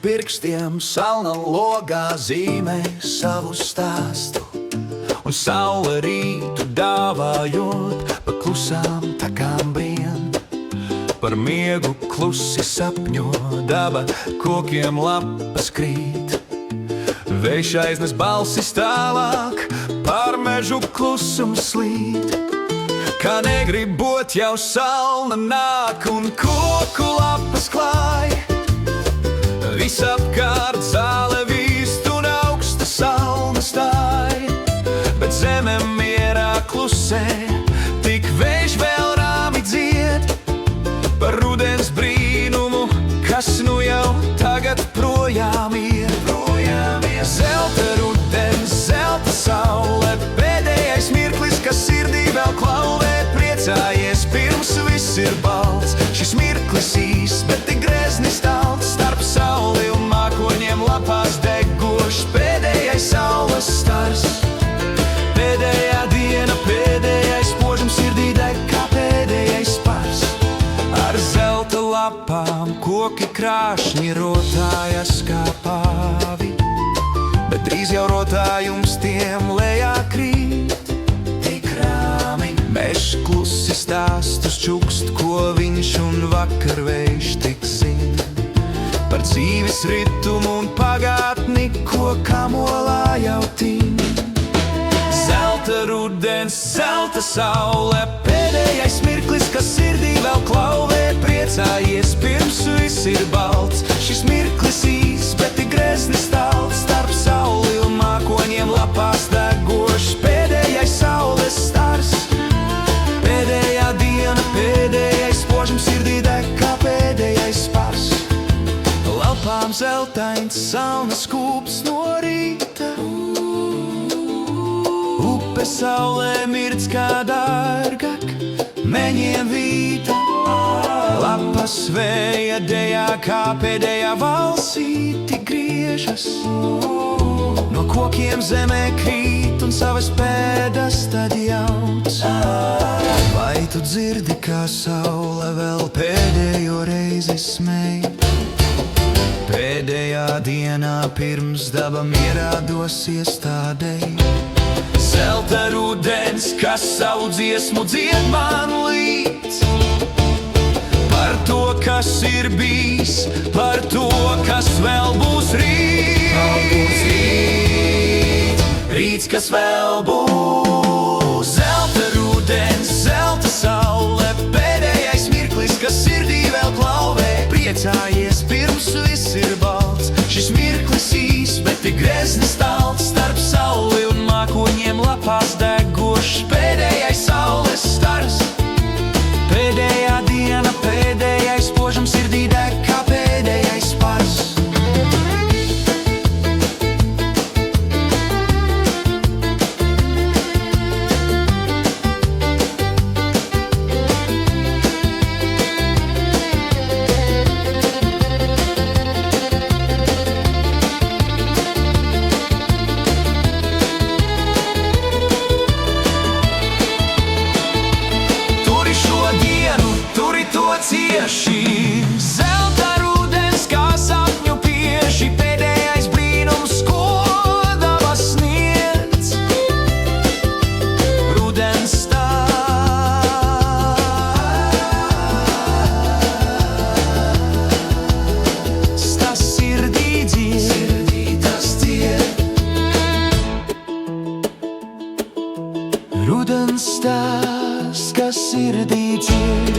pirkstiem salna logā zīmē savu stāstu. Un saule rītu dāvājot, pa klusām takām brien. Par miegu klusi sapņo, daba kokiem lapas krīt. Vējš aiznes balsis tālāk, pār mežu klusums slīd. Kā negribot jau salna nāk un koku lapas klāj. Visapkārt zāle vīst un augsta salna stāj. Bet zeme mierā klusē, tik vējš vēl rāmi dzied. Par rudens brīnumu, kas nu jau tagad projām iet. Zelta rudens, zelta saule, pēdējais mirklis, kas sirdī vēl klauvē. Priecājies, pirms viss ir balts, šis mirklis īs, bet tik greznis talts. Starp sauli un mākoņiem lapās degošs, pēdējais saules stars. Pēdējā diena, pēdējais požums sirdī deg kā pēdējais pars. Ar zelta lapām koki krāšņi rotājas kā pāvi, bet drīz jau rotājums tiem lejā krīt. Tik rāmi mežs klusi stāstus čukst, ko viņš un vakar vējš tik zin. Par dzīves ritumu un pagātni, ko kamolā jau tin. Zelta rudens, zelta saule, pēdējais mirklis, kas sirdī vēl klauvē. Priecājies, pirms viss ir balts, šis mirklis īs, bet tik greznis talts. Starp sauli un mākoņiem lapās degošs, pēdējais saules stars. Pēdējā diena, pēdējais požums sirdī deg kā pēdējais pars. Lapām zeltains salnas kūps no rīta, upe saulē mirdz kā dārgak, meņiem vīta. Lapas vēja dejā kā pēdējā valsīti griežas. No kokiem zemē krīt un savas pēdas tad jauc. Vai tu dzirdi, kā saule vēl pēdējo reizi smej? Pēdējā dienā pirms daba mierā dosies tādēļ. Zelta rudens, kas savu dziesmu dzied man līdz. Par to, kas ir bijis, par to, kas vēl būs rīt. Rīts, kas vēl būs. Zelta rudens, zelta saule, pēdējais mirklis, kas sirdī vēl klauvē. Priecājies, pirms viss ir balts, šis mirklis īs, bet tik greznis talts. Starp sauli un mākoņiem lapās degošs, pēdējais saules stars. Pēdējā diena, pēdējais požums sirdī deg kā pēdējais pars. Cieši zelta rudens, kā sapņu pieši, pēdējais brīnums, ko daba sniedz. Rudens tas sirdī dzied, tas dzied. Rudens tas, kas sirdī dzied.